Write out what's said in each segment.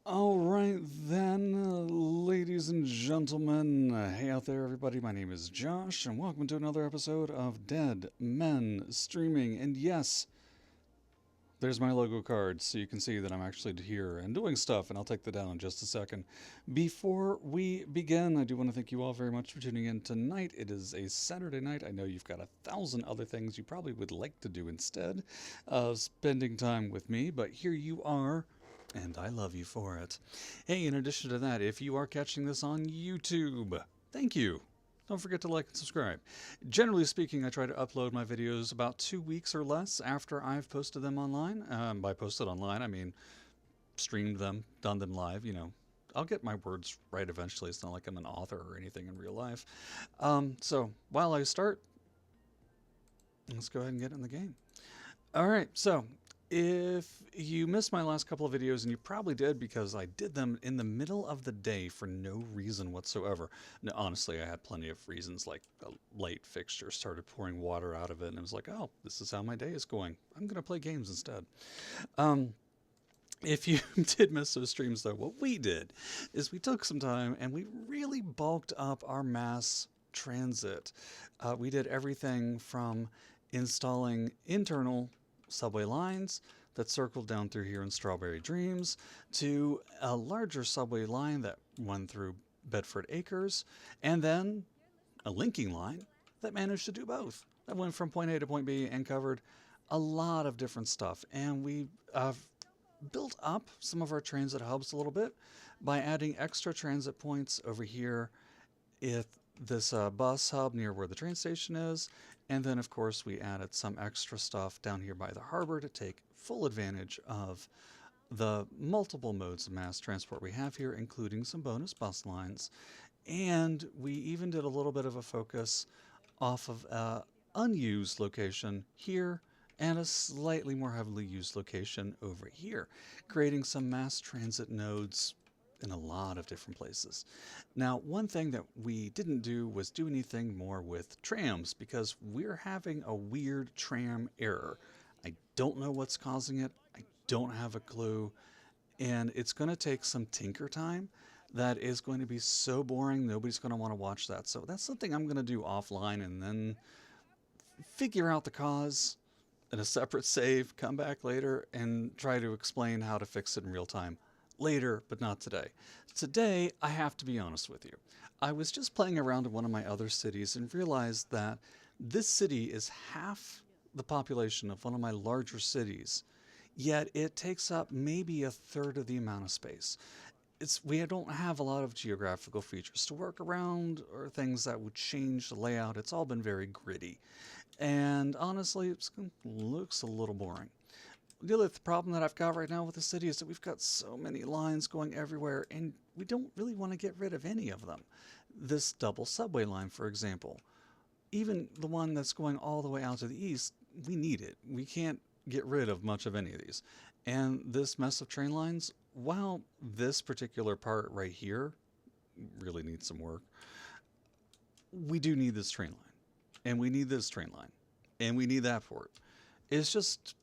All right, then, ladies and gentlemen. Hey out there, everybody. My name is Josh, and welcome to another episode of Dead Men Streaming. And yes, there's my logo card, so you can see that I'm actually here and doing stuff, and I'll take that down in just a second. Before we begin, I do want to thank you all very much for tuning in tonight. It is a Saturday night. I know you've got 1,000 other things you probably would like to do instead of spending time with me, but here you are and I love you for it. Hey, in addition to that, if you are catching this on YouTube, thank you. Don't forget to like and subscribe. Generally speaking, I try to upload my videos about 2 weeks or less after I've posted them online. By posted online, I mean streamed them, done them live. I'll get my words right eventually. It's not like I'm an author or anything in real life. So while I start, let's go ahead and get in the game. All right, so if you missed my last couple of videos, and you probably did because I did them in the middle of the day for no reason whatsoever. No, honestly, I had plenty of reasons, like a light fixture started pouring water out of it, and it was like, oh, this is how my day is going. I'm going to play games instead. Um, if you did miss those streams, though, what we did is we took some time and we really bulked up our mass transit. We did everything from installing internal subway lines that circled down through here in Strawberry Dreams to a larger subway line that went through Bedford Acres, and then a linking line that managed to do both. That went from point A to point B and covered a lot of different stuff. And we built up some of our transit hubs a little bit by adding extra transit points over here at this bus hub near where the train station is. And then, of course, we added some extra stuff down here by the harbor to take full advantage of the multiple modes of mass transport we have here, including some bonus bus lines. And we even did a little bit of a focus off of an unused location here and a slightly more heavily used location over here, creating some mass transit nodes in a lot of different places. Now, one thing that we didn't do was do anything more with trams because we're having a weird tram error. I don't know what's causing it. I don't have a clue. And it's going to take some tinker time that is going to be so boring, nobody's going to want to watch that. So that's something I'm going to do offline and then figure out the cause in a separate save, come back later, and try to explain how to fix it in real time. Later, but not today. Today, I have to be honest with you. I was just playing around in one of my other cities and realized that this city is half the population of one of my larger cities, yet it takes up maybe a third of the amount of space. We don't have a lot of geographical features to work around or things that would change the layout. It's all been very gritty. And honestly, it looks a little boring. The other problem that I've got right now with the city is that we've got so many lines going everywhere, and we don't really want to get rid of any of them. This double subway line, for example, even the one that's going all the way out to the east, we need it. We can't get rid of much of any of these. And this mess of train lines, while this particular part right here really needs some work, we do need this train line. And we need this train line. And we need that port. It's just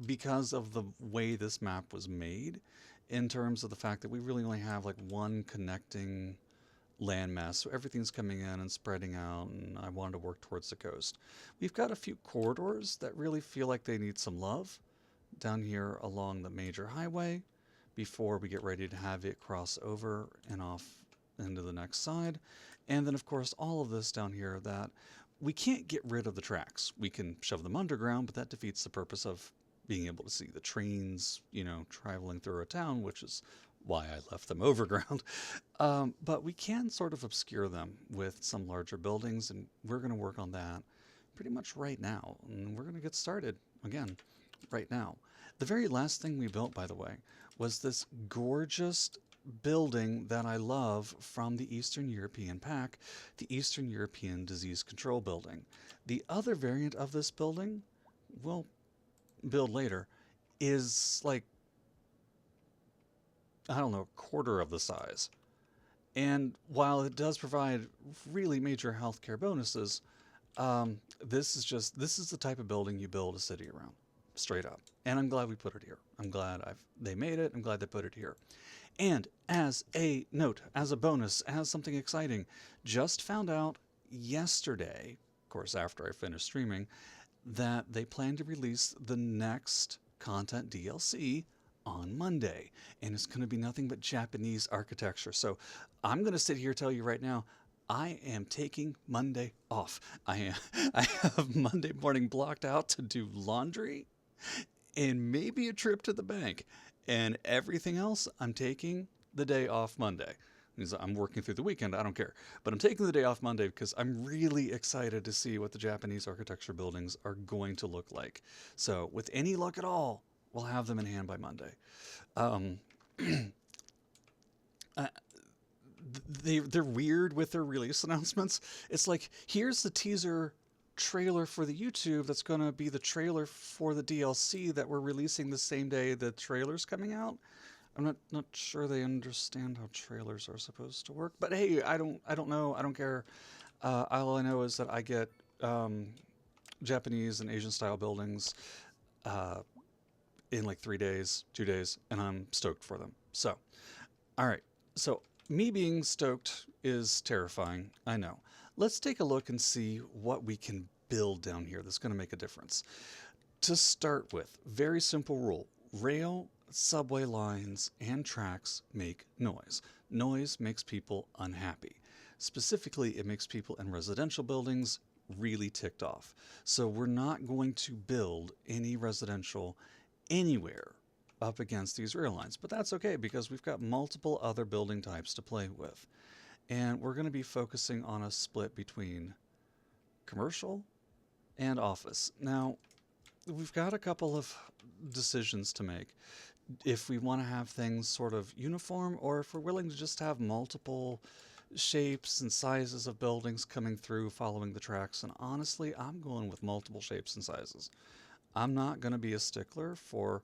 because of the way this map was made, in terms of the fact that we really only have like one connecting landmass, so everything's coming in and spreading out, and I wanted to work towards the coast. We've got a few corridors that really feel like they need some love down here along the major highway before we get ready to have it cross over and off into the next side. And then, of course, all of this down here that we can't get rid of the tracks. We can shove them underground, but that defeats the purpose of being able to see the trains, traveling through a town, which is why I left them overground. But we can sort of obscure them with some larger buildings, and we're going to work on that pretty much right now. And we're going to get started again right now. The very last thing we built, by the way, was this gorgeous building that I love from the Eastern European Pack, the Eastern European Disease Control Building. The other variant of this building, we'll build later, is like, I don't know, a quarter of the size. And while it does provide really major healthcare bonuses, this is the type of building you build a city around. straight up. And I'm glad we put it here. I'm glad they made it. I'm glad they put it here. And as a note, as a bonus, as something exciting, just found out yesterday, of course, after I finished streaming, that they plan to release the next content DLC on Monday. And it's going to be nothing but Japanese architecture. So I'm going to sit here and tell you right now, I am taking Monday off. I have Monday morning blocked out to do laundry and maybe a trip to the bank. And everything else, I'm taking the day off Monday. I'm working through the weekend, I don't care. But I'm taking the day off Monday because I'm really excited to see what the Japanese architecture buildings are going to look like. So, with any luck at all, we'll have them in hand by Monday. Um, uh, they're weird with their release announcements. It's like, here's the teaser trailer for the YouTube that's going to be the trailer for the DLC that we're releasing the same day the trailer's coming out. I'm not sure they understand how trailers are supposed to work, but hey, I don't know, I don't care. All I know is that I get Japanese and Asian style buildings uh, in like 3 days, 2 days, and I'm stoked for them. So, all right. So me being stoked is terrifying. I know. Let's take a look and see what we can build down here that's going to make a difference. To start with, very simple rule. Rail, subway lines, and tracks make noise. Noise makes people unhappy. Specifically, it makes people in residential buildings really ticked off. So we're not going to build any residential anywhere up against these rail lines. But that's okay because we've got multiple other building types to play with. And we're going to be focusing on a split between commercial and office. Now, we've got a couple of decisions to make. If we want to have things sort of uniform, or if we're willing to just have multiple shapes and sizes of buildings coming through following the tracks. And honestly, I'm going with multiple shapes and sizes. I'm not going to be a stickler for,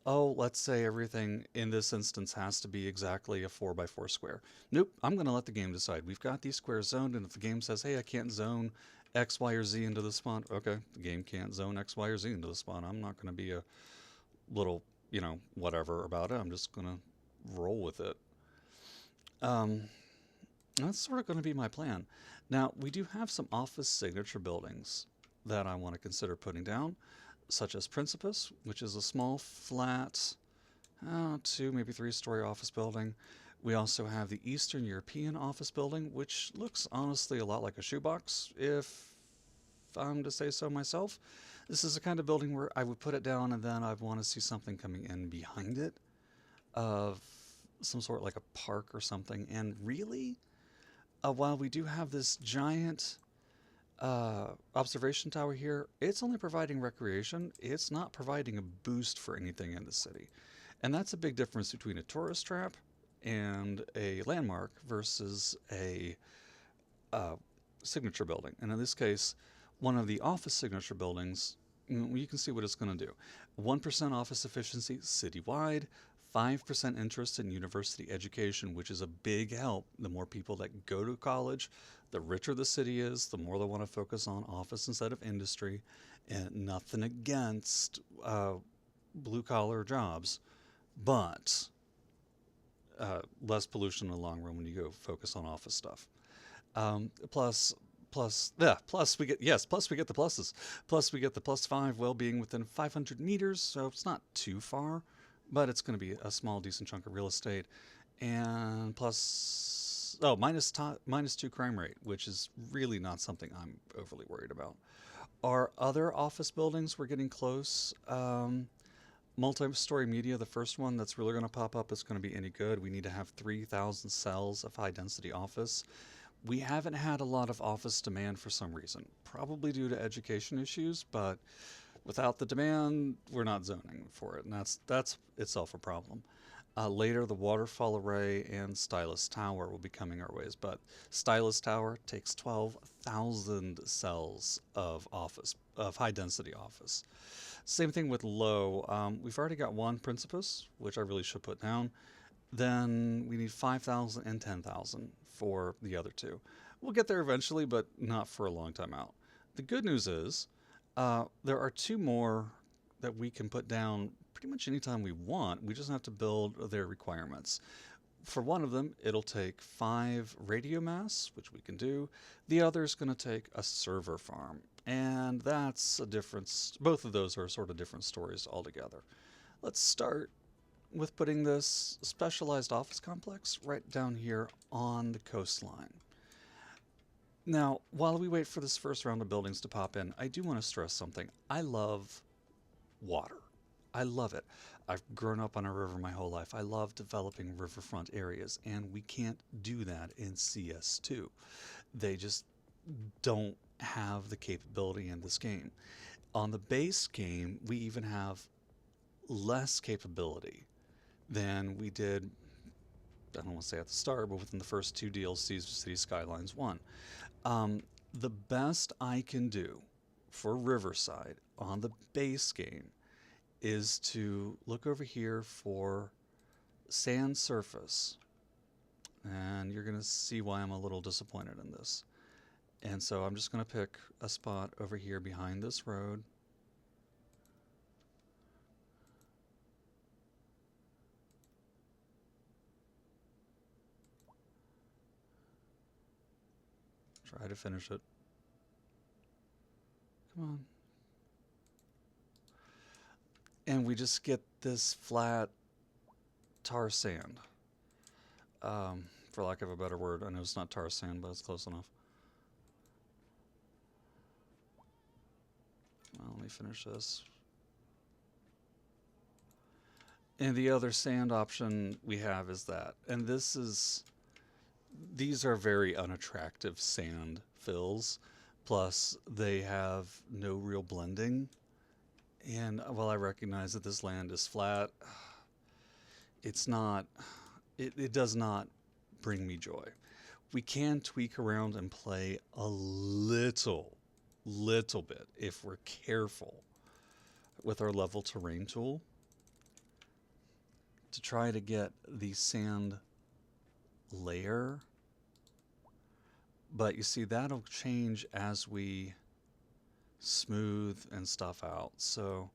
oh, let's say everything in this instance has to be exactly a 4x4 square. Nope, I'm going to let the game decide. We've got these squares zoned, and if the game says, hey, I can't zone X, Y, or Z into the spot, okay, the game can't zone X, Y, or Z into the spot. I'm not going to be a little, whatever about it. I'm just going to roll with it. That's sort of going to be my plan. Now, we do have some office signature buildings that I want to consider putting down, such as Principus, which is a small, flat, 2, maybe 3-story office building. We also have the Eastern European office building, which looks honestly a lot like a shoebox, if I'm to say so myself. This is the kind of building where I would put it down and then I'd want to see something coming in behind it of some sort, like a park or something. And really, while we do have this giant observation tower here, it's only providing recreation. It's not providing a boost for anything in the city. And that's a big difference between a tourist trap and a landmark versus a signature building. And in this case, one of the office signature buildings, you can see what it's going to do. 1% office efficiency citywide, 5% interest in university education, which is a big help. The more people that go to college, the richer the city is, the more they want to focus on office instead of industry. And nothing against blue-collar jobs, but less pollution in the long run when you go focus on office stuff. Plus we get the pluses. Plus we get the +5 well-being within 500 meters, so it's not too far, but it's going to be a small, decent chunk of real estate. And plus, -2 crime rate, which is really not something I'm overly worried about. Our other office buildings, we're getting close. Multi-story media, the first one that's really going to pop up is going to be any good. We need to have 3,000 cells of high-density office. We haven't had a lot of office demand for some reason, probably due to education issues, but without the demand, we're not zoning for it, and that's itself a problem. Later, the waterfall array and Stylus Tower will be coming our ways, but Stylus Tower takes 12,000 cells of high-density office. Same thing with low. We've already got one Principus, which I really should put down. Then we need 5,000 and 10,000 for the other two. We'll get there eventually, but not for a long time out. The good news is there are 2 more that we can put down pretty much anytime we want. We just have to build their requirements. For one of them, it'll take 5 radio masts, which we can do. The other is going to take a server farm, and that's a difference. Both of those are sort of different stories altogether. Let's start with putting this specialized office complex right down here on the coastline. Now, while we wait for this first round of buildings to pop in, I do want to stress something. I love water. I love it. I've grown up on a river my whole life. I love developing riverfront areas, and we can't do that in CS2. They just don't have the capability in this game. On the base game, we even have less capability than we did, I don't want to say at the start, but within the first 2 DLCs of Cities Skylines 1. The best I can do for Riverside on the base game is to look over here for sand surface, and you're going to see why I'm a little disappointed in this. And so I'm just going to pick a spot over here behind this road. Try to finish it. Come on. And we just get this flat tar sand. For lack of a better word. I know it's not tar sand, but it's close enough. Well, let me finish this. And the other sand option we have is that. And these are very unattractive sand fills. Plus, they have no real blending. And while I recognize that this land is flat, it's not, it does not bring me joy. We can tweak around and play a little bit if we're careful with our level terrain tool to try to get the sand layer. But you see, that'll change as we smooth and stuff out. So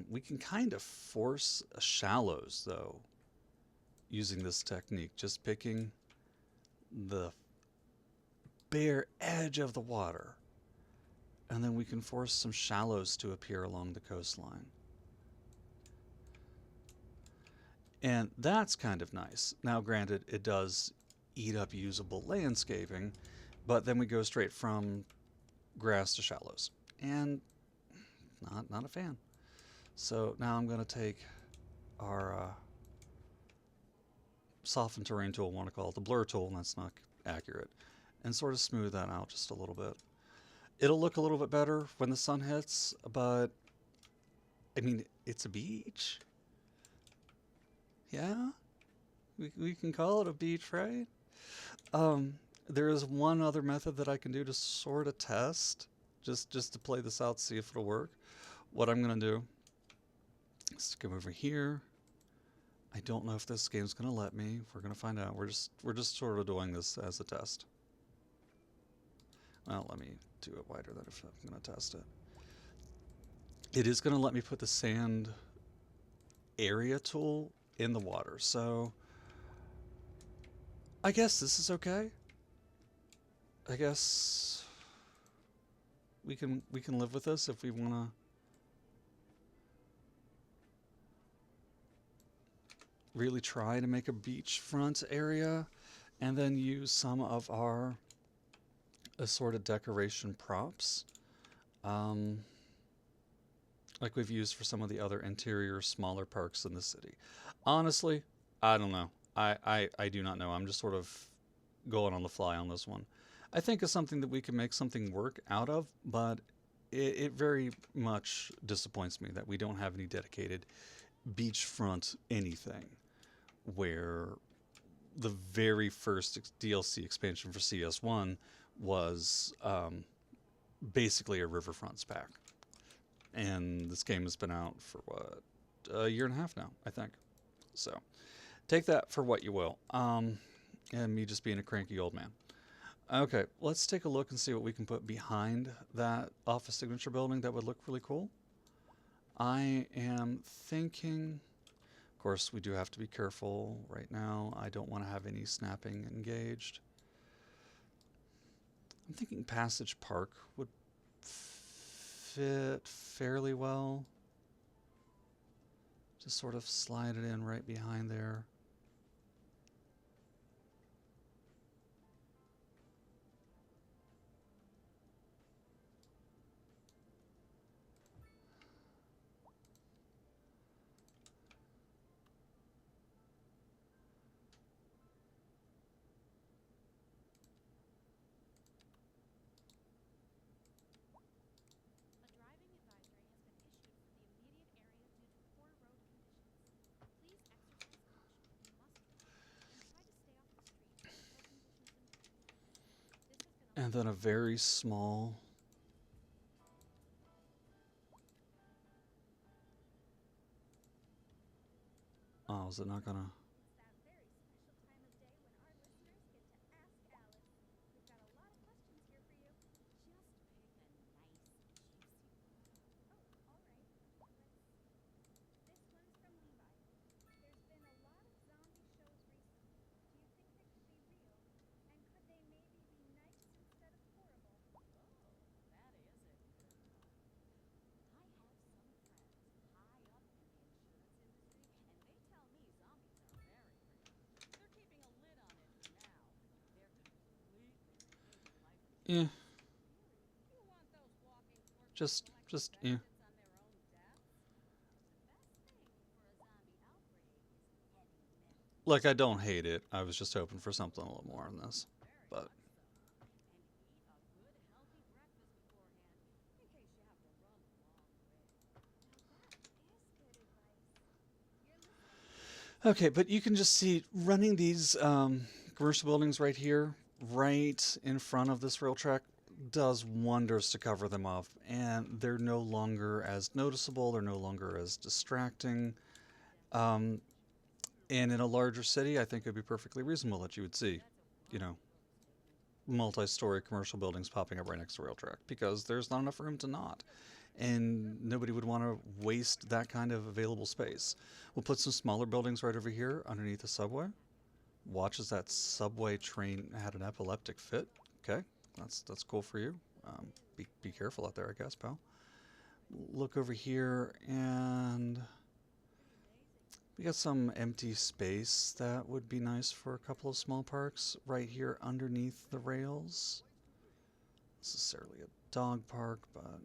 we can kind of force shallows though using this technique, just picking the bare edge of the water, and then we can force some shallows to appear along the coastline. And that's kind of nice. Now granted, it does eat up usable landscaping, but then we go straight from grass to shallows, and not a fan. So now I'm going to take our soften terrain tool, I want to call it the blur tool, and that's not accurate, and sort of smooth that out just a little bit. It'll look a little bit better when the sun hits, but I mean, it's a beach. Yeah, we can call it a beach, right? There is one other method that I can do to sort of test, just to play this out, see if it'll work. What I'm going to do is come over here. I don't know if this game's going to let me. We're going to find out. We're just sort of doing this as a test. Well, let me do it wider than if I'm going to test it. It is going to let me put the sand area tool in the water, so I guess this is okay. I guess we can live with this if we want to really try to make a beachfront area, and then use some of our assorted decoration props, like we've used for some of the other interior smaller parks in the city. Honestly, I don't know. I do not know. I'm just sort of going on the fly on this one. I think it's something that we can make something work out of, but it very much disappoints me that we don't have any dedicated beachfront anything, where the very first DLC expansion for CS1 was basically a riverfronts pack. And this game has been out for, what, a year and a half now, I think. So take that for what you will. And me just being a cranky old man. Okay, let's take a look and see what we can put behind that office signature building that would look really cool. I am thinking, of course, we do have to be careful right now. I don't want to have any snapping engaged. I'm thinking Passage Park would fit fairly well. Just sort of slide it in right behind there. And then a very small. Oh, is it not gonna? Yeah. Yeah. Like, I don't hate it. I was just hoping for something a little more in this. But okay, but you can just see running these commercial buildings right here, right in front of this rail track, does wonders to cover them off. And they're no longer as noticeable, they're no longer as distracting. Um, and in a larger city, I think it'd be perfectly reasonable that you would see, you know, multi-story commercial buildings popping up right next to rail track because there's not enough room to not. And nobody would want to waste that kind of available space. We'll put some smaller buildings right over here underneath the subway. Watch as that subway train had an epileptic fit. Okay, that's cool for you. Be careful out there, I guess, pal. Look over here, and we got some empty space that would be nice for a couple of small parks right here underneath the rails. Not necessarily a dog park, but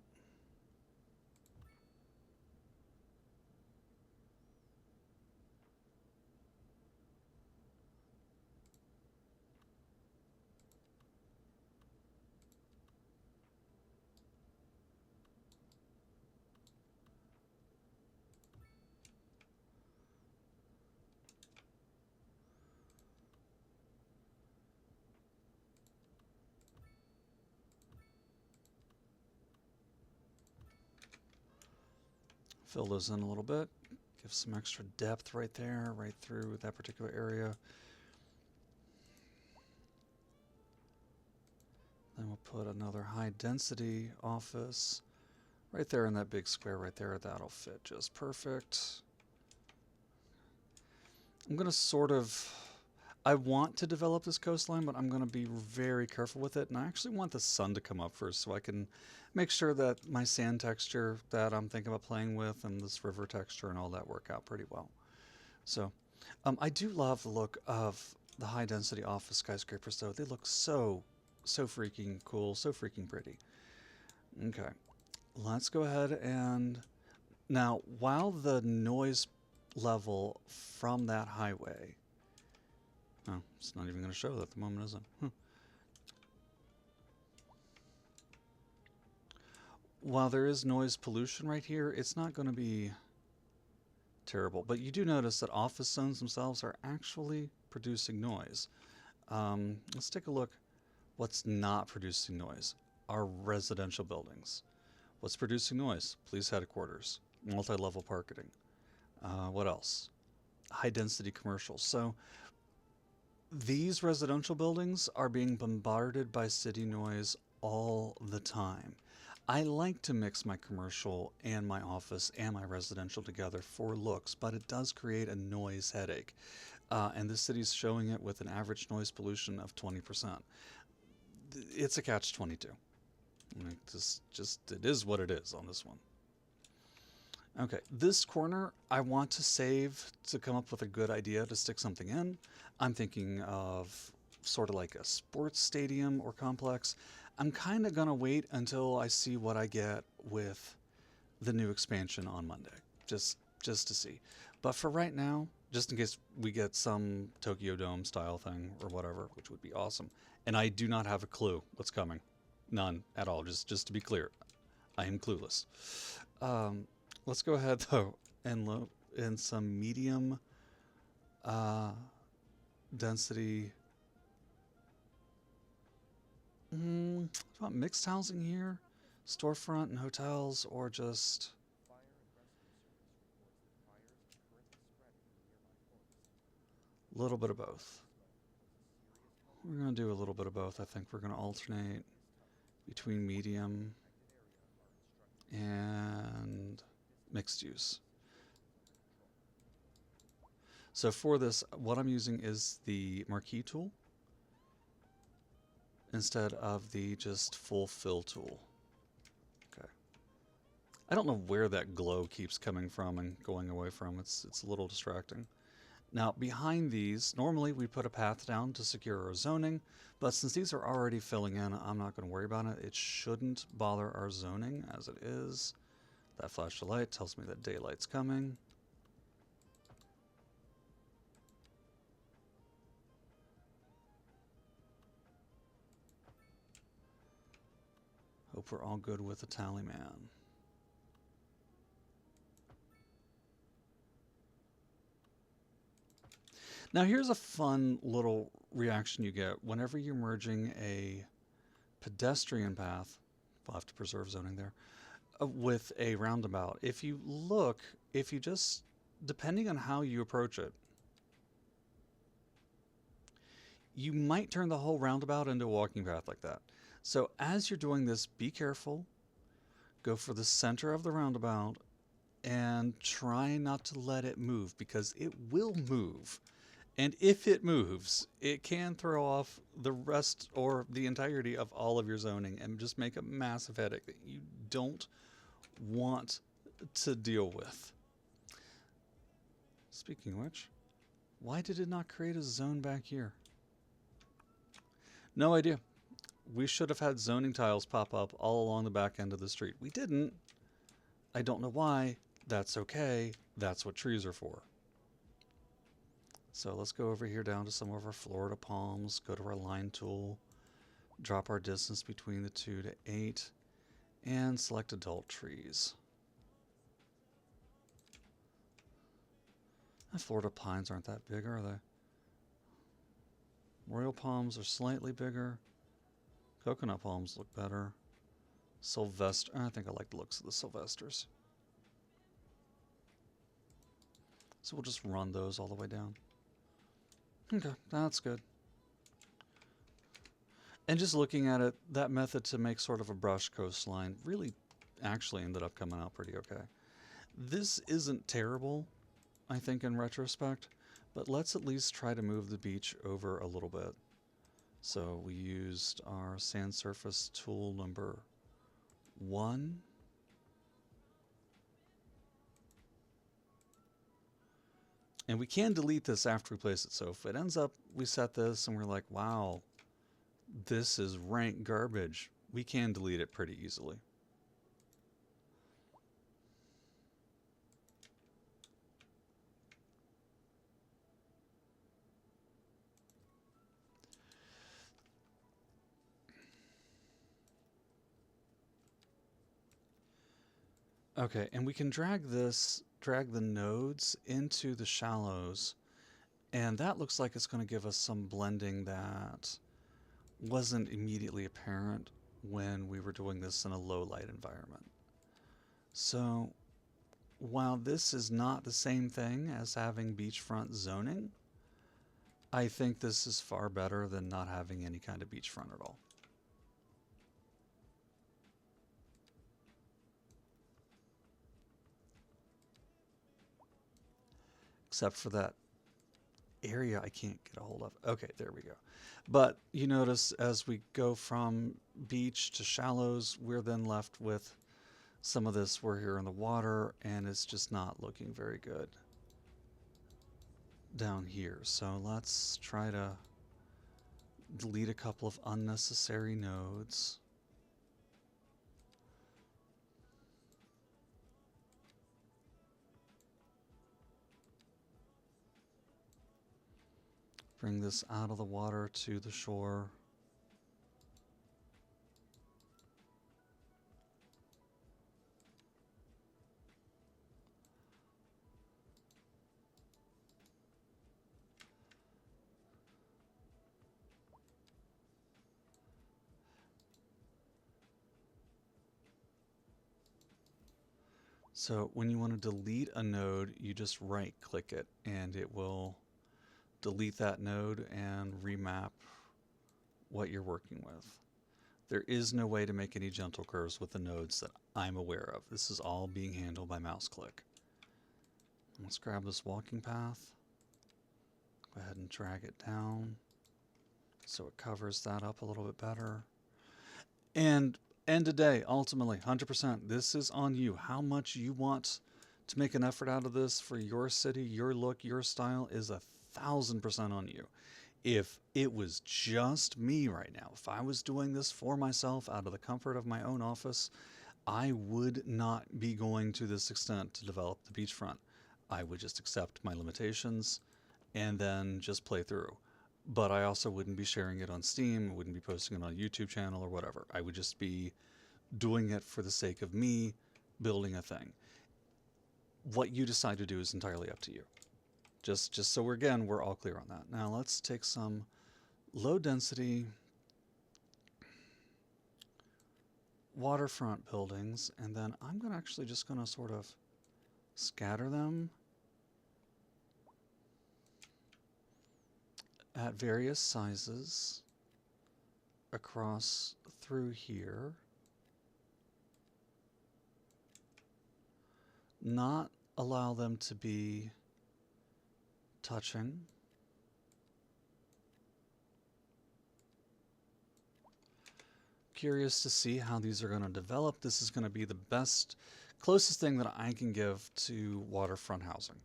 fill those in a little bit. Give some extra depth right there, right through that particular area. Then we'll put another high density office right there in that big square right there. That'll fit just perfect. I'm going to I want to develop this coastline, but I'm going to be very careful with it. And I actually want the sun to come up first so I can make sure that my sand texture that I'm thinking about playing with and this river texture and all that work out pretty well. So I do love the look of the high density office skyscrapers though. They look so freaking cool, so freaking pretty. Okay, let's go ahead and now while the noise level from that highway, oh, it's not even going to show that at the moment, is it? While there is noise pollution right here, it's not going to be terrible. But you do notice that office zones themselves are actually producing noise. Let's take a look. What's not producing noise? Our residential buildings. What's producing noise? Police headquarters, multi-level parking. What else? High density commercials. So these residential buildings are being bombarded by city noise all the time. I like to mix my commercial and my office and my residential together for looks, but it does create a noise headache. And this city's showing it with an average noise pollution of 20%. It's a catch 22. Like, it is what it is on this one. Okay, this corner I want to save to come up with a good idea to stick something in. I'm thinking of sort of like a sports stadium or complex. I'm kind of gonna wait until I see what I get with the new expansion on Monday, just to see. But for right now, just in case we get some Tokyo Dome style thing or whatever, which would be awesome. And I do not have a clue what's coming, none at all. Just to be clear, I am clueless. Um, let's go ahead though and look in some medium uh, density. About mixed housing here, storefront and hotels, or just a little bit of both. We're going to do a little bit of both. I think we're going to alternate between medium and mixed use. So for this, what I'm using is the marquee tool instead of the just full fill tool. Okay. I don't know where that glow keeps coming from and going away from. It's a little distracting. Now behind these, normally we put a path down to secure our zoning, but since these are already filling in, I'm not going to worry about it. It shouldn't bother our zoning as it is. That flash of light tells me that daylight's coming. Hope we're all good with the tally man. Now here's a fun little reaction you get whenever you're merging a pedestrian path. We'll have to preserve zoning there. With a roundabout. If you look, if you just, depending on how you approach it, you might turn the whole roundabout into a walking path like that. So as you're doing this, be careful. Go for the center of the roundabout and try not to let it move because it will move. And if it moves, it can throw off the rest or the entirety of all of your zoning and just make a massive headache that you don't want to deal with. Speaking of which, why did it not create a zone back here? No idea. We should have had zoning tiles pop up all along the back end of the street. We didn't. I don't know why. That's okay. That's what trees are for. So let's go over here down to some of our Florida palms, go to our line tool, drop our distance between the 2 to 8, and select adult trees. The Florida pines aren't that big, are they? Royal palms are slightly bigger. Coconut palms look better. Sylvester, I think I like the looks of the Sylvesters. So we'll just run those all the way down. Okay, that's good. And just looking at it, that method to make sort of a brush coastline really actually ended up coming out pretty okay. This isn't terrible, I think, in retrospect, but let's at least try to move the beach over a little bit. So we used our sand surface tool number 1. And we can delete this after we place it. So if it ends up, we set this and we're like, wow, this is rank garbage, we can delete it pretty easily. Okay, and we can drag the nodes into the shallows, and that looks like it's going to give us some blending that wasn't immediately apparent when we were doing this in a low light environment. So while this is not the same thing as having beachfront zoning, I think this is far better than not having any kind of beachfront at all. except for that area I can't get a hold of. Okay, there we go. But you notice as we go from beach to shallows, we're then left with some of this. We're here in the water, and it's just not looking very good down here. So let's try to delete a couple of unnecessary nodes. Bring this out of the water to the shore. So when you want to delete a node, you just right click it and it will delete that node and remap what you're working with. There is no way to make any gentle curves with the nodes that I'm aware of. This is all being handled by mouse click. Let's grab this walking path. Go ahead and drag it down so it covers that up a little bit better. And end of day, ultimately, 100%, this is on you. How much you want to make an effort out of this for your city, your look, your style is 1,000% on you. If it was just me right now, if I was doing this for myself out of the comfort of my own office, I would not be going to this extent to develop the beachfront. I would just accept my limitations and then just play through. But I also wouldn't be sharing it on Steam, wouldn't be posting it on a YouTube channel or whatever. I would just be doing it for the sake of me building a thing. What you decide to do is entirely up to you. Just so we're all clear on that. Now let's take some low density waterfront buildings, and then I'm actually just going to sort of scatter them at various sizes across through here. Not allow them to be touching. Curious to see how these are going to develop. This is going to be the best, closest thing that I can give to waterfront housing.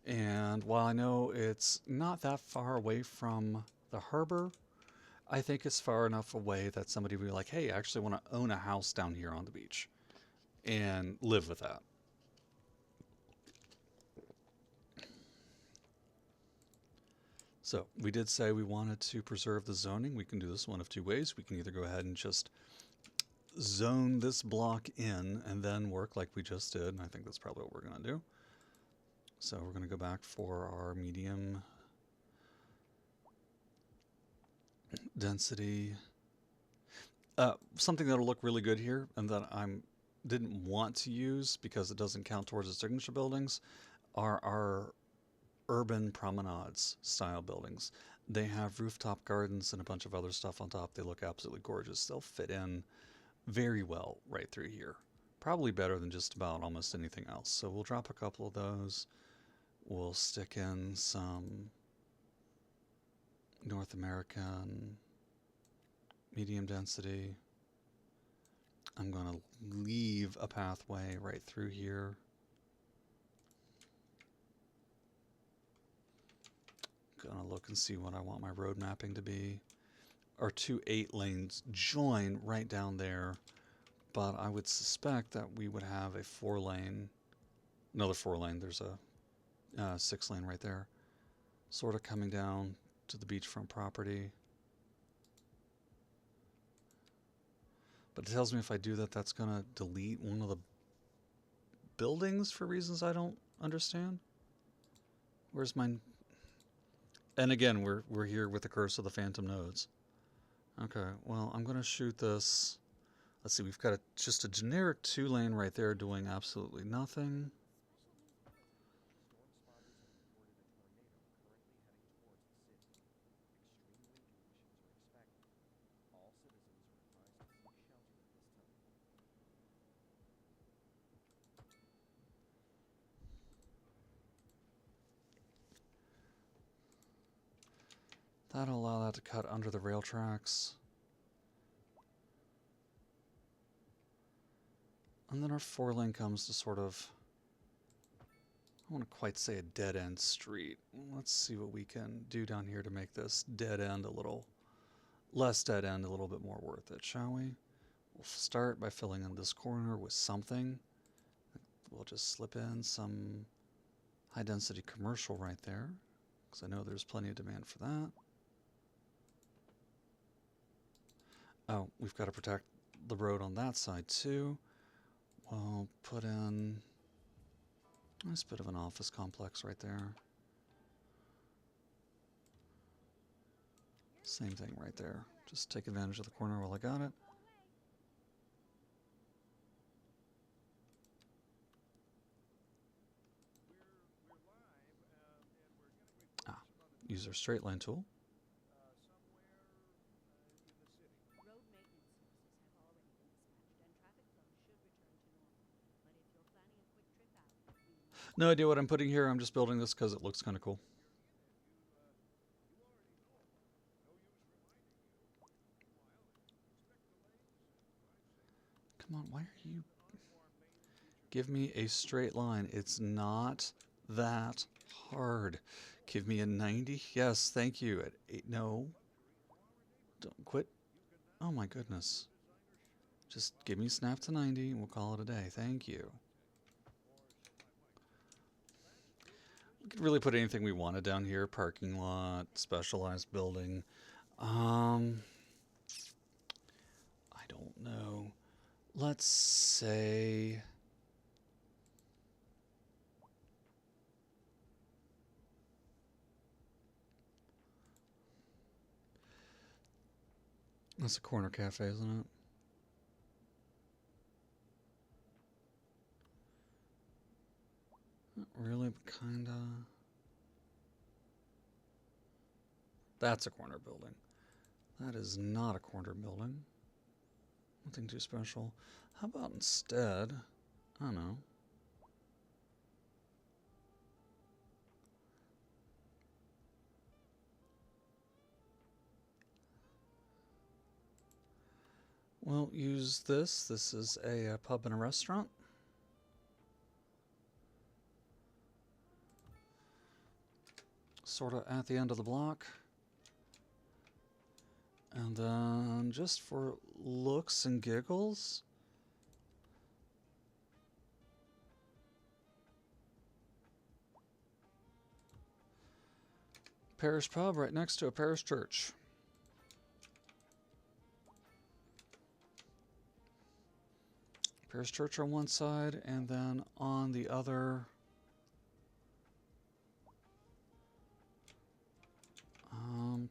And while I know it's not that far away from the harbor, I think it's far enough away that somebody would be like, hey, I actually want to own a house down here on the beach and live with that. So we did say we wanted to preserve the zoning. We can do this one of two ways. We can either go ahead and just zone this block in and then work like we just did. And I think that's probably what we're going to do. So we're going to go back for our medium density. Something that'll look really good here and that I didn't want to use because it doesn't count towards the signature buildings are our urban promenades style buildings. They have rooftop gardens and a bunch of other stuff on top. They look absolutely gorgeous. They'll fit in very well right through here. Probably better than just about almost anything else. So we'll drop a couple of those. We'll stick in some North American medium density. I'm going to leave a pathway right through here. Gonna look and see what I want my road mapping to be. Our 2 8-lanes join right down there, but I would suspect that we would have a 4-lane, another 4-lane. There's a 6-lane right there, sort of coming down to the beachfront property. But it tells me if I do that, that's gonna delete one of the buildings for reasons I don't understand. Where's mine? And again, we're here with the curse of the phantom nodes. Okay, well, I'm going to shoot this. Let's see, we've got just a generic 2-lane right there doing absolutely nothing. That'll allow that to cut under the rail tracks. And then our 4-lane comes to sort of, I want to quite say a dead-end street. Let's see what we can do down here to make this dead-end a little less dead-end, a little bit more worth it, shall we? We'll start by filling in this corner with something. We'll just slip in some high-density commercial right there, because I know there's plenty of demand for that. Oh, we've got to protect the road on that side too. We'll put in a nice bit of an office complex right there. Same thing right there. Just take advantage of the corner while I got it. Use our straight line tool. No idea what I'm putting here. I'm just building this because it looks kind of cool. Come on, why are you... Give me a straight line. It's not that hard. Give me a 90. Yes, thank you. At 8, no. Don't quit. Oh my goodness. Just give me snap to 90 and we'll call it a day. Thank you. We could really put anything we wanted down here. Parking lot, specialized building. I don't know. Let's say... That's a corner cafe, isn't it? Not really, but kinda. That's a corner building. That is not a corner building. Nothing too special. How about instead, I don't know. We'll use this. This is a pub and a restaurant. Sort of at the end of the block. And then just for looks and giggles, parish pub right next to a parish church. Parish church on one side, and then on the other, I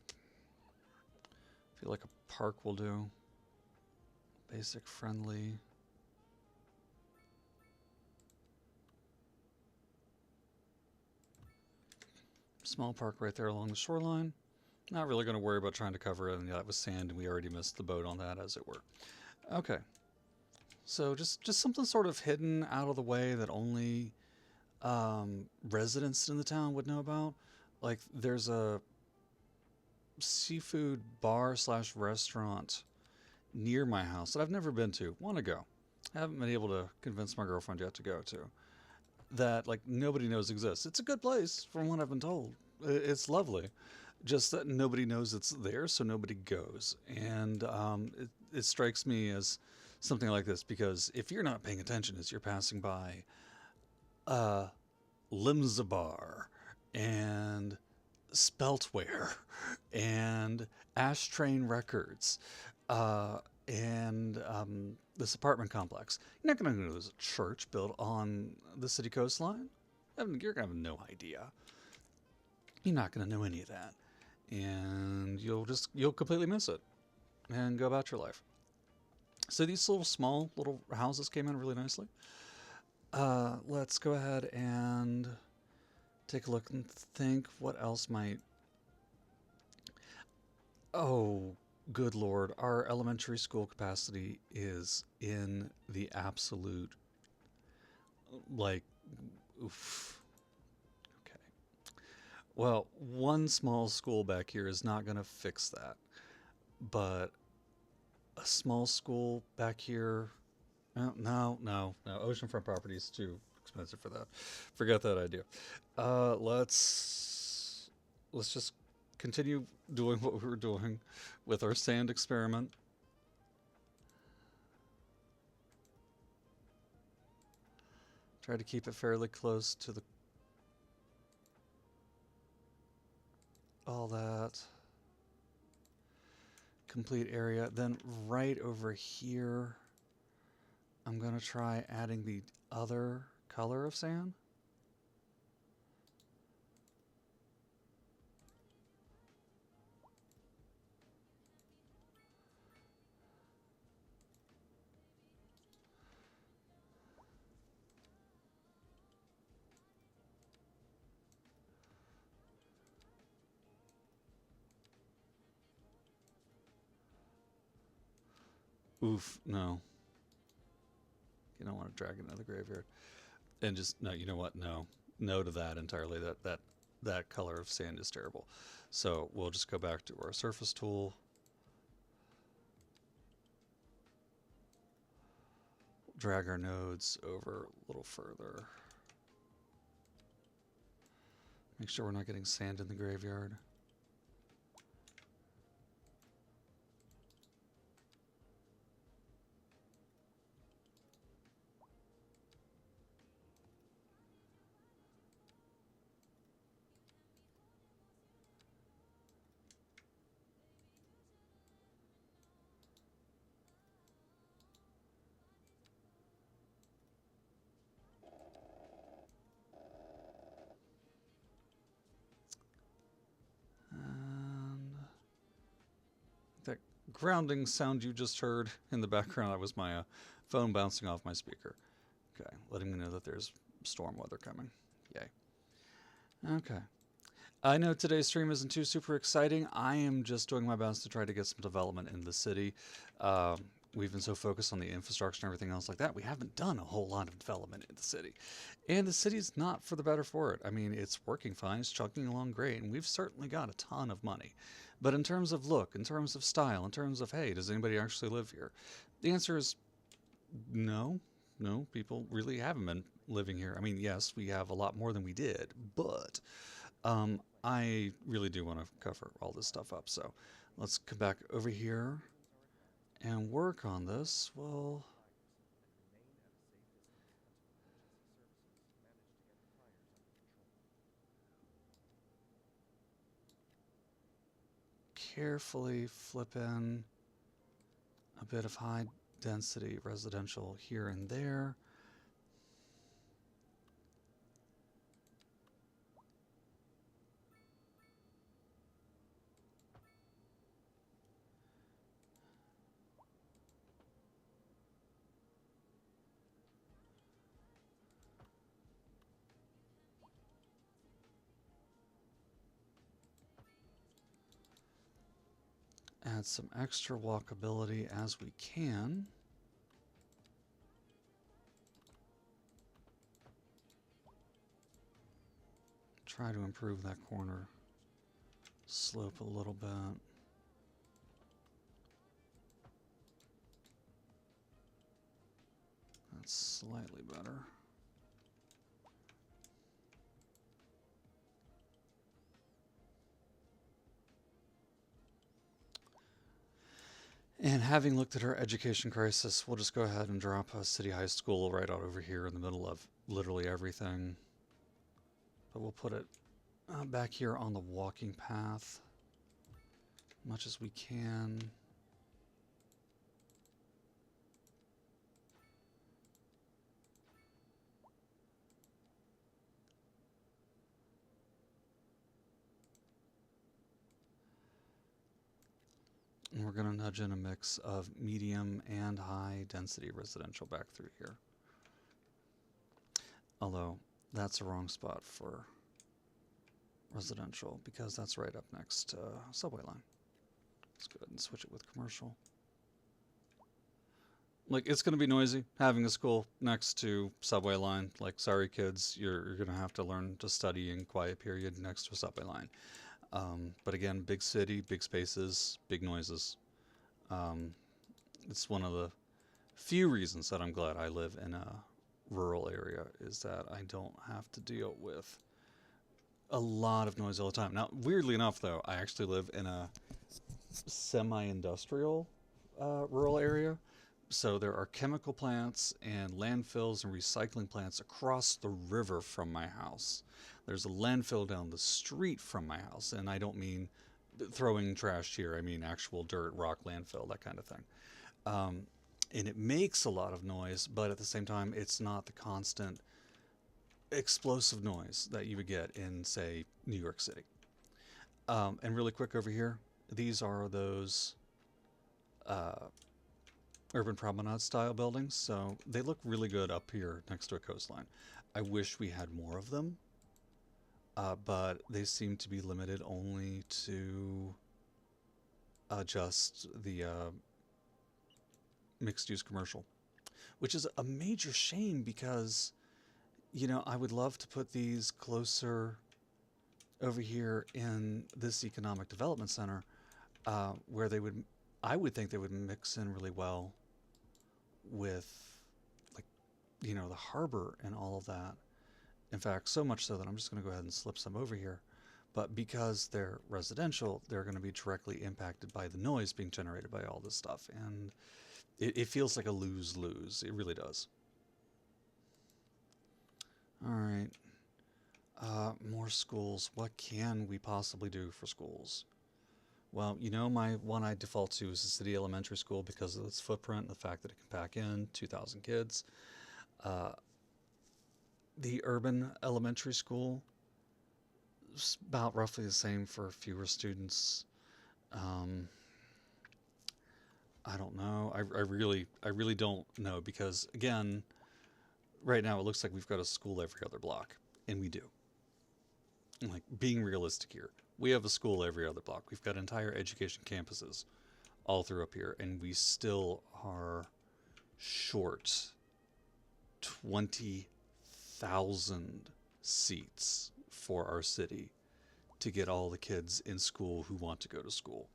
feel like a park will do. Basic, friendly. Small park right there along the shoreline. Not really going to worry about trying to cover it, and that was sand, and we already missed the boat on that, as it were. Okay. So just something sort of hidden out of the way that only residents in the town would know about. Like there's a seafood bar / restaurant near my house that I've never been to. Want to go. I haven't been able to convince my girlfriend yet to go to. That like nobody knows exists. It's a good place from what I've been told. It's lovely. Just that nobody knows it's there, so nobody goes. And it strikes me as something like this, because if you're not paying attention as you're passing by Limzabar and Speltware and Ashtrain Records and this apartment complex, you're not going to know there's a church built on the city coastline. You're going to have no idea. You're not going to know any of that. And you'll completely miss it and go about your life. So these small little houses came in really nicely. Let's go ahead and take a look and think what else might... Oh, good Lord. Our elementary school capacity is in the absolute, like, oof. Okay. Well, one small school back here is not going to fix that. But a small school back here, no. Oceanfront property is too expensive for that. Forget that idea. Let's just continue doing what we were doing with our sand experiment. Try to keep it fairly close to the all that complete area. Then right over here, I'm gonna try adding the other color of sand. Oof, no. You don't want to drag it into the graveyard. And just no, you know what? No. No to that entirely. That color of sand is terrible. So we'll just go back to our surface tool. Drag our nodes over a little further. Make sure we're not getting sand in the graveyard. And that grounding sound you just heard in the background, that was my phone bouncing off my speaker. Okay, letting me know that there's storm weather coming. Yay. Okay. I know today's stream isn't too super exciting. I am just doing my best to try to get some development in the city. We've been so focused on the infrastructure and everything else like that, we haven't done a whole lot of development in the city. And the city's not for the better for it. I mean, it's working fine, it's chugging along great, and we've certainly got a ton of money. But in terms of look, in terms of style, in terms of, hey, does anybody actually live here? The answer is no. No, people really haven't been living here. I mean, yes, we have a lot more than we did, but I really do want to cover all this stuff up. So let's come back over here and work on this. We'll carefully flip in a bit of high density residential here and there. Add some extra walkability as we can. Try to improve that corner slope a little bit. That's slightly better. And having looked at our education crisis, we'll just go ahead and drop a city high school right out over here in the middle of literally everything. But we'll put it back here on the walking path as much as we can. And we're going to nudge in a mix of medium and high density residential back through here. Although that's the wrong spot for residential because that's right up next to subway line. Let's go ahead and switch it with commercial. Like, it's going to be noisy having a school next to subway line. Like, sorry kids, you're going to have to learn to study in quiet period next to a subway line. But again, big city, big spaces, big noises. Um, it's one of the few reasons that I'm glad I live in a rural area is that I don't have to deal with a lot of noise all the time. Now, weirdly enough, though, I actually live in a semi-industrial rural area. So there are chemical plants and landfills and recycling plants across the river from my house. There's a landfill down the street from my house, and I don't mean throwing trash here. I mean actual dirt, rock, landfill, that kind of thing. Um, and it makes a lot of noise, but at the same time, it's not the constant explosive noise that you would get in, say, New York City. And really quick over here, these are those uh, urban promenade style buildings. So they look really good up here next to a coastline. I wish we had more of them, but they seem to be limited only to just the mixed use commercial, which is a major shame because, I would love to put these closer over here in this economic development center where I would think they would mix in really well with, like, the harbor and all of that. In fact, so much so that I'm just going to go ahead and slip some over here. But because they're residential, they're going to be directly impacted by the noise being generated by all this stuff. And it feels like a lose-lose. It really does. All right. More schools. What can we possibly do for schools? Well, my one I default to is the city elementary school because of its footprint and the fact that it can pack in 2,000 kids. Uh, the urban elementary school is about roughly the same for fewer students. Um, I don't know. I really don't know because again, right now it looks like we've got a school every other block, and we do. Like, being realistic here, we have a school every other block. We've got entire education campuses all through up here, and we still are short 20,000 seats for our city to get all the kids in school who want to go to school.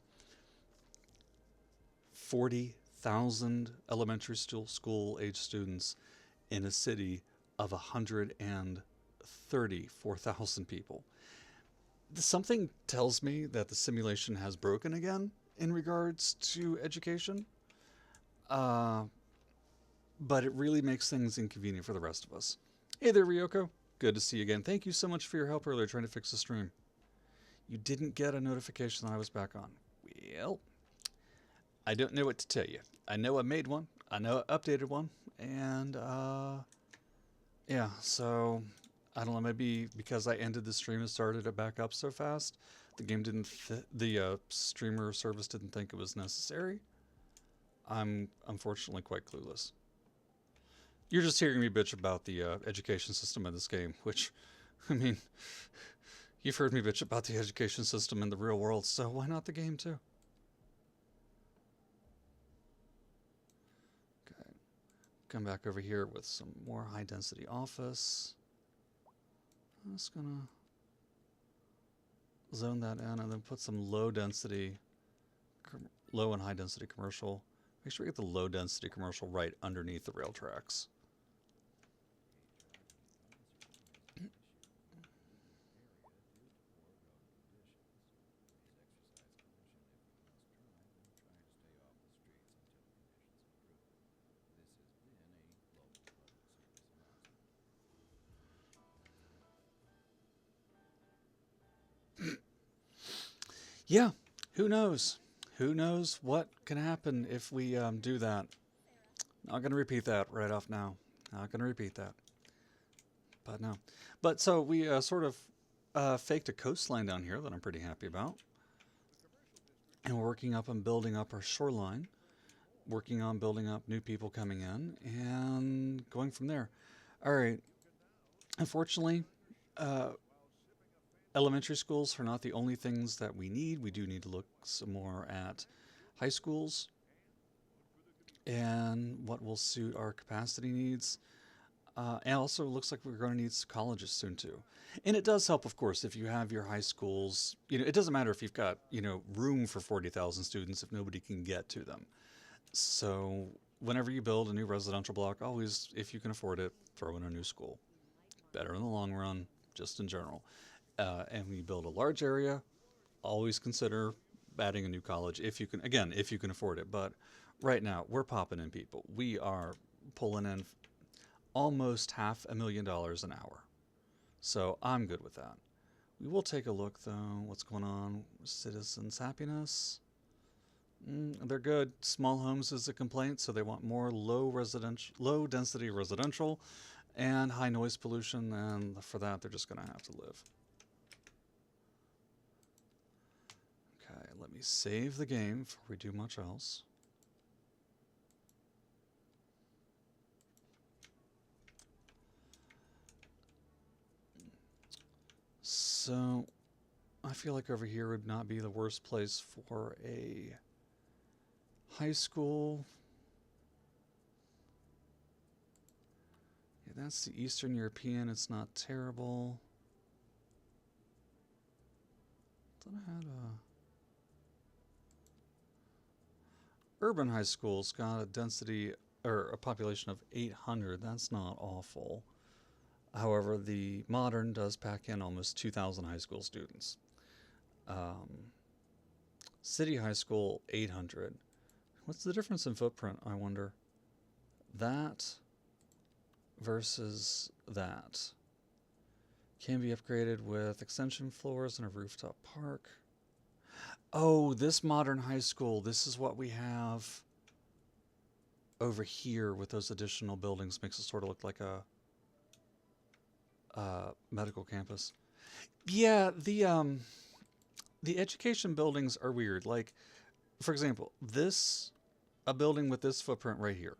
40,000 elementary school age students in a city of 134,000 people. Something tells me that the simulation has broken again in regards to education. Uh, but it really makes things inconvenient for the rest of us. Hey there, Ryoko. Good to see you again. Thank you so much for your help earlier trying to fix the stream. You didn't get a notification that I was back on. Well, I don't know what to tell you. I know I made one. I know I updated one. And, yeah, so I don't know, maybe because I ended the stream and started it back up so fast, the game didn't the streamer service didn't think it was necessary. I'm unfortunately quite clueless. You're just hearing me bitch about the education system in this game, which, I mean, you've heard me bitch about the education system in the real world, so why not the game too? Okay, come back over here with some more high density office. I'm just gonna zone that in and then put some low and high density commercial. Make sure we get the low density commercial right underneath the rail tracks. Yeah, who knows? Who knows what can happen if we do that? Not going to repeat that right off now. Not going to repeat that. But no. But so we sort of faked a coastline down here that I'm pretty happy about. And we're working up on building up our shoreline, working on building up new people coming in, and going from there. All right. Unfortunately, uh, elementary schools are not the only things that we need. We do need to look some more at high schools. and what will suit our capacity needs. And also, it looks like we're going to need colleges soon too. And it does help, of course, if you have your high schools. It doesn't matter if you've got room for 40,000 students if nobody can get to them. So whenever you build a new residential block, always, if you can afford it, throw in a new school. Better in the long run, just in general. And when you build a large area, always consider adding a new college if you can. Again, if you can afford it. But right now, we're popping in people. We are pulling in almost $500,000 an hour. So I'm good with that. We will take a look, though. What's going on? Citizens' happiness. They're good. Small homes is a complaint, so they want more low density residential, and high noise pollution. And for that, they're just going to have to live. Okay, let me save the game before we do much else. So, I feel like over here would not be the worst place for a high school. Yeah, that's the Eastern European. It's not terrible. Thought I had a urban high school's got a density or a population of 800. That's not awful. However, the modern does pack in almost 2,000 high school students. City high school, 800. What's the difference in footprint, I wonder? That versus that. Can be upgraded with extension floors and a rooftop park. Oh, this modern high school, this is what we have over here with those additional buildings. Makes it sort of look like a medical campus. Yeah, the education buildings are weird. Like, for example, a building with this footprint right here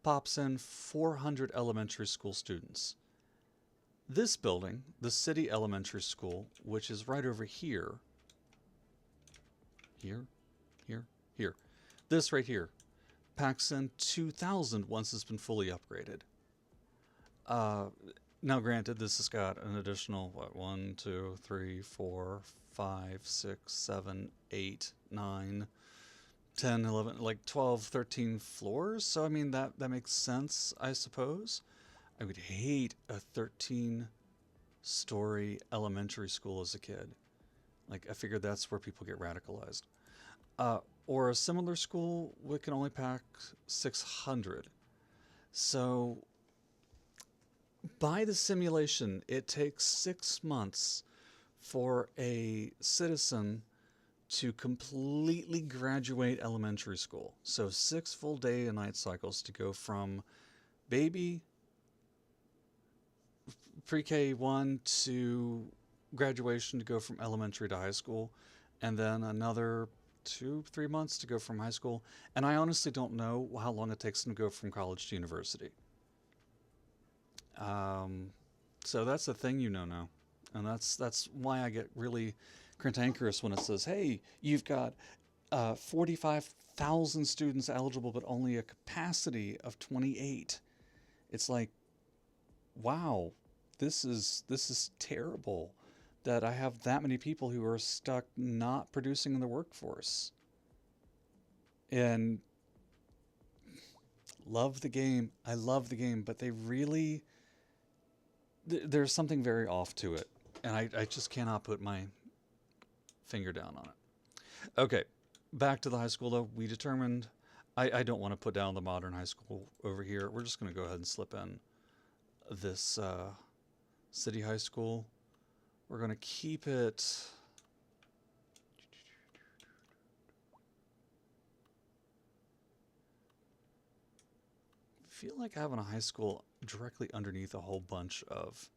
pops in 400 elementary school students. This building, the City Elementary School, which is right over here, here, this right here, packs in 2,000 once it's been fully upgraded. Now, granted, this has got an additional, 1, 2, 3, 4, 5, 6, 7, 8, 9, 10, 11, like 12, 13 floors. So, I mean, that makes sense, I suppose. I would hate a 13-story elementary school as a kid. Like, I figured that's where people get radicalized. Or a similar school can only pack 600. So, by the simulation, it takes 6 months for a citizen to completely graduate elementary school. So 6 full day and night cycles to go from baby pre-K 1 to graduation, to go from elementary to high school, and then another 2-3 months to go from high school. And I honestly don't know how long it takes them to go from college to university. So that's the thing now. And that's why I get really cantankerous when it says, hey, you've got 45,000 students eligible, but only a capacity of 28. It's like, wow, this is terrible that I have that many people who are stuck not producing in the workforce. And love the game. I love the game, but they really, there's something very off to it. And I just cannot put my finger down on it. Okay, back to the high school though. We determined, I don't want to put down the modern high school over here. We're just going to go ahead and slip in this city high school. We're going to keep it. I feel like having a high school directly underneath a whole bunch of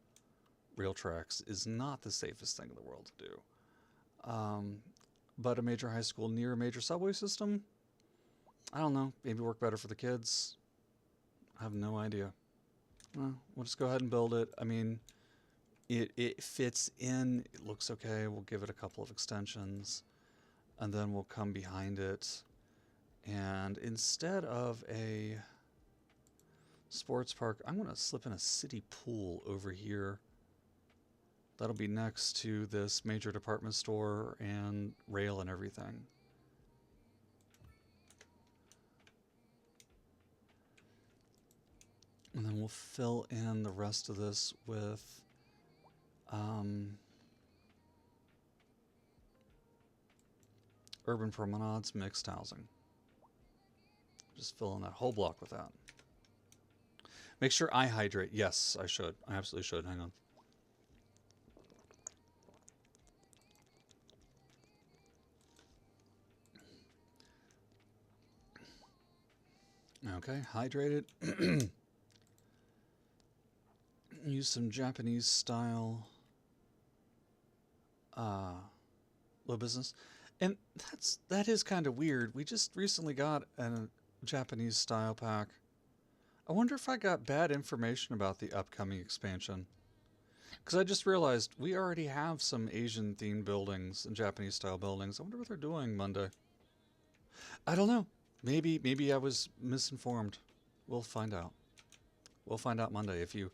rail tracks is not the safest thing in the world to do. But a major high school near a major subway system, I don't know, maybe work better for the kids. I have no idea. Well, we'll just go ahead and build it. I mean, it fits in. It looks okay. We'll give it a couple of extensions, and then we'll come behind it And instead of a sports park, I'm going to slip in a city pool over here. That'll be next to this major department store and rail and everything. And then we'll fill in the rest of this with urban promenades, mixed housing. Just fill in that whole block with that. Make sure I hydrate. Yes, I should. I absolutely should. Hang on. Okay, hydrated. Use some Japanese style low business. And that is kind of weird. We just recently got a Japanese style pack. I wonder if I got bad information about the upcoming expansion. Because I just realized we already have some Asian themed buildings and Japanese style buildings. I wonder what they're doing Monday. I don't know. Maybe I was misinformed. We'll find out. We'll find out Monday. If you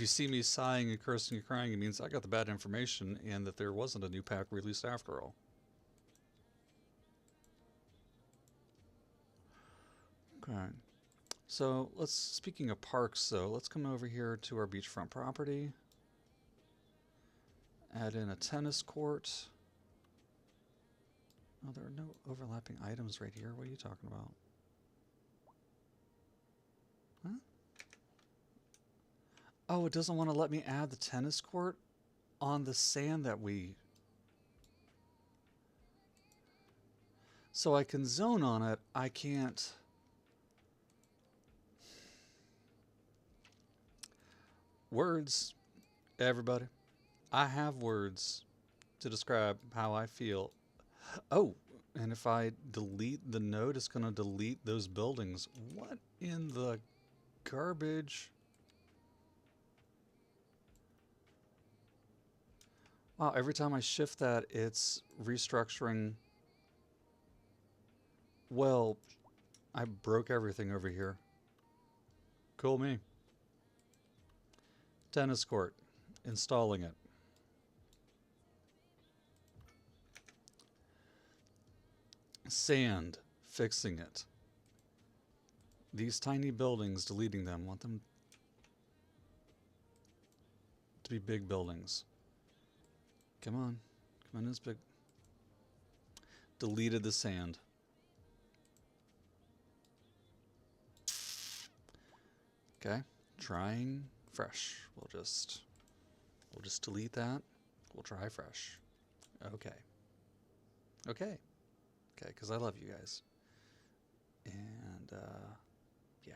see me sighing and cursing and crying, it means I got the bad information and that there wasn't a new pack released after all. Okay. So speaking of parks though, let's come over here to our beachfront property. Add in a tennis court. Oh, there are no overlapping items right here. What are you talking about? Huh? Oh, it doesn't want to let me add the tennis court on the sand that we... So I can zone on it. I can't... Words, everybody. I have words to describe how I feel. Oh, and if I delete the node, it's going to delete those buildings. What in the garbage? Wow, every time I shift that, it's restructuring. Well, I broke everything over here. Cool me. Tennis court. Installing it. Sand. Fixing it. These tiny buildings, deleting them. Want them to be big buildings. Come on. Come on, it's big. Deleted the sand. Okay. Trying fresh. We'll just delete that. We'll try fresh. Okay. Okay. Okay, because I love you guys. And, yeah.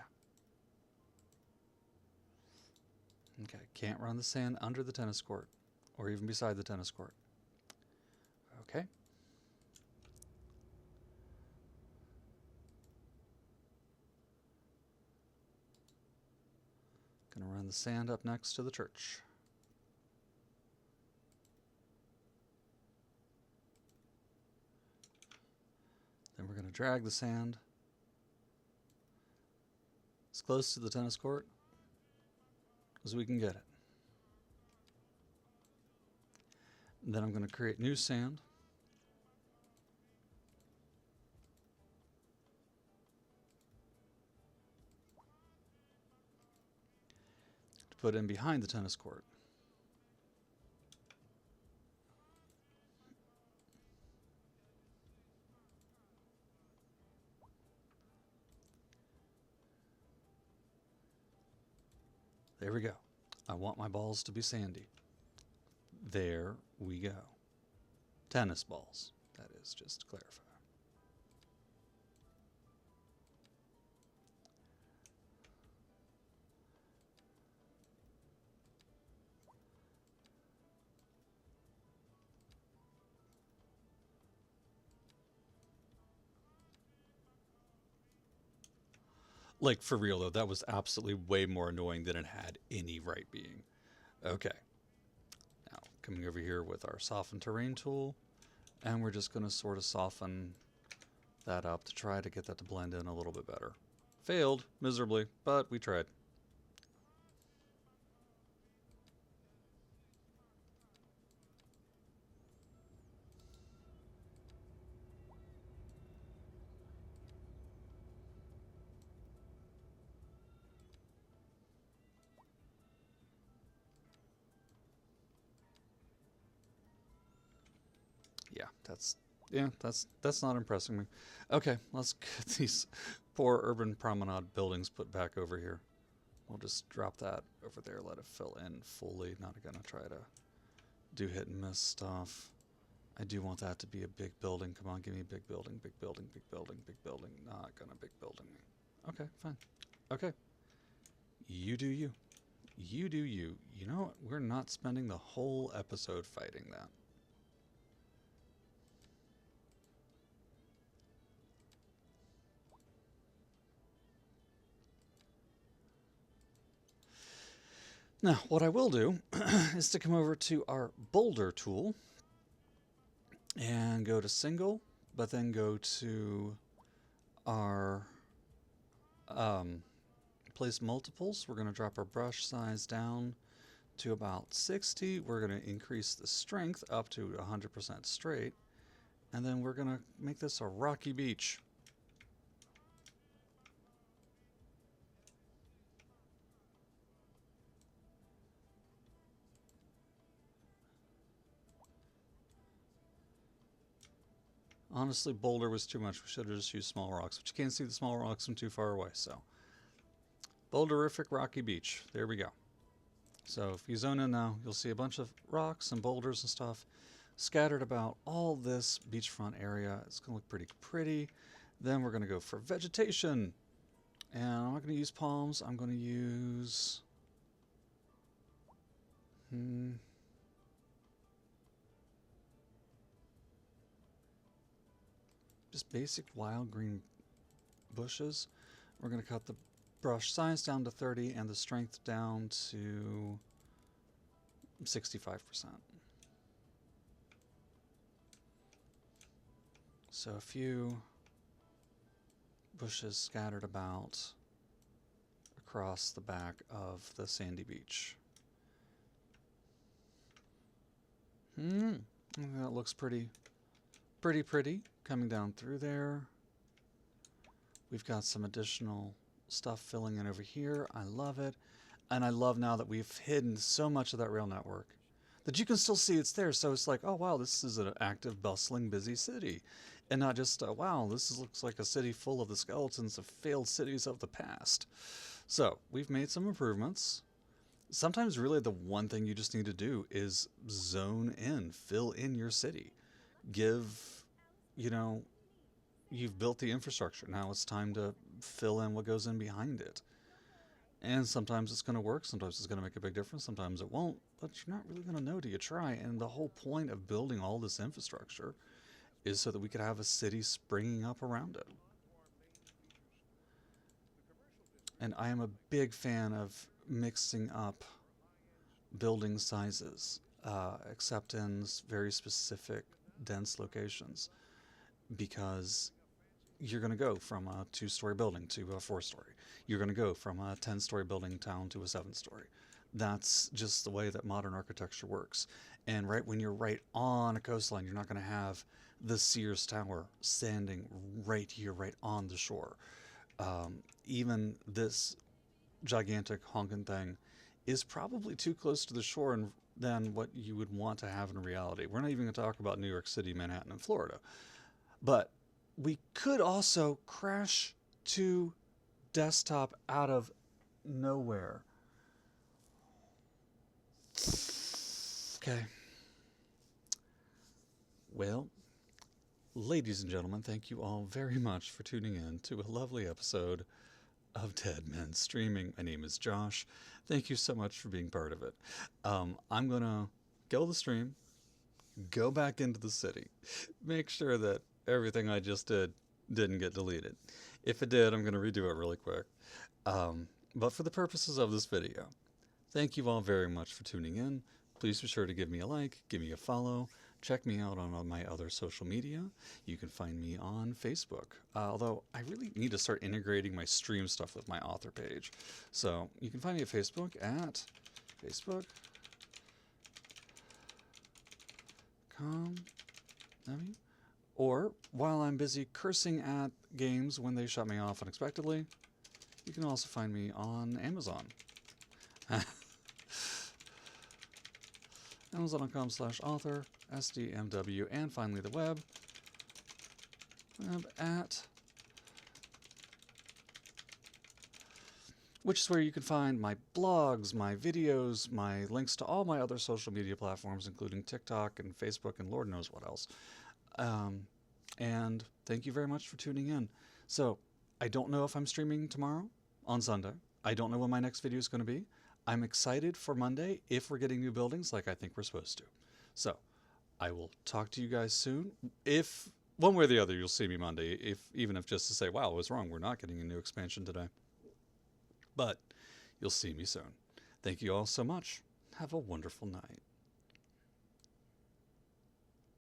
Okay, can't run the sand under the tennis court. Or even beside the tennis court. Okay. Gonna run the sand up next to the church. Then we're gonna drag the sand as close to the tennis court as we can get it. And then I'm going to create new sand. To put in behind the tennis court. There we go. I want my balls to be sandy. There we go. Tennis balls, that is, just to clarify. Like, for real, though, that was absolutely way more annoying than it had any right being. Okay. Now, coming over here with our soften terrain tool, and we're just going to sort of soften that up to try to get that to blend in a little bit better. Failed miserably, but we tried. Yeah, that's not impressing me. Okay, let's get these poor urban promenade buildings put back over here. We'll just drop that over there, let it fill in fully. Not gonna try to do hit and miss stuff. I do want that to be a big building. Come on, give me a big building, big building, big building, big building. Not gonna big building me. Okay, fine. Okay. You do you. You do you. You know what? We're not spending the whole episode fighting that. Now, what I will do is to come over to our boulder tool and go to single, but then go to our place multiples. We're going to drop our brush size down to about 60. We're going to increase the strength up to 100% straight. And then we're going to make this a rocky beach. Honestly, boulder was too much. We should have just used small rocks, but you can't see the small rocks from too far away, so. Boulderific rocky beach. There we go. So if you zone in now, you'll see a bunch of rocks and boulders and stuff scattered about all this beachfront area. It's going to look pretty pretty. Then we're going to go for vegetation. And I'm not going to use palms. I'm going to use... just basic wild green bushes. We're going to cut the brush size down to 30 and the strength down to 65%. So a few bushes scattered about across the back of the sandy beach. That looks pretty coming down through there. We've got some additional stuff filling in over here. I love it. And I love now that we've hidden so much of that rail network that you can still see it's there. So it's like, oh, wow, this is an active, bustling, busy city. And not just, wow, looks like a city full of the skeletons of failed cities of the past. So we've made some improvements. Sometimes really the one thing you just need to do is zone in, fill in your city. Give, you've built the infrastructure. Now it's time to fill in what goes in behind it. And sometimes it's going to work. Sometimes it's going to make a big difference. Sometimes it won't. But you're not really going to know till you try. And the whole point of building all this infrastructure is so that we could have a city springing up around it. And I am a big fan of mixing up building sizes, except in very specific dense locations, because you're going to go from a 2-story building to a 4-story. You're going to go from a 10-story building town to a 7-story. That's just the way that modern architecture works. And right when you're right on a coastline, you're not going to have the Sears Tower standing right here, right on the shore. Even this gigantic honking thing is probably too close to the shore than what you would want to have in reality. We're not even going to talk about New York City, Manhattan, and Florida. But we could also crash to desktop out of nowhere. Okay. Well, ladies and gentlemen, thank you all very much for tuning in to a lovely episode of Dead Men Streaming. My name is Josh. Thank you so much for being part of it. I'm going to kill the stream, go back into the city, make sure that everything I just didn't get deleted. If it did, I'm going to redo it really quick. But for the purposes of this video, thank you all very much for tuning in. Please be sure to give me a like, give me a follow, check me out on my other social media. You can find me on Facebook. Although I really need to start integrating my stream stuff with my author page. So you can find me at Facebook at facebook.com. Or while I'm busy cursing at games when they shut me off unexpectedly, you can also find me on Amazon. Amazon.com/author, SDMW, and finally the web at, which is where you can find my blogs, my videos, my links to all my other social media platforms, including TikTok and Facebook and Lord knows what else. And thank you very much for tuning in. So I don't know if I'm streaming tomorrow on Sunday. I don't know when my next video is going to be. I'm excited for Monday if we're getting new buildings like I think we're supposed to. So I will talk to you guys soon. If one way or the other, you'll see me Monday, even if just to say, wow, I was wrong. We're not getting a new expansion today. But you'll see me soon. Thank you all so much. Have a wonderful night.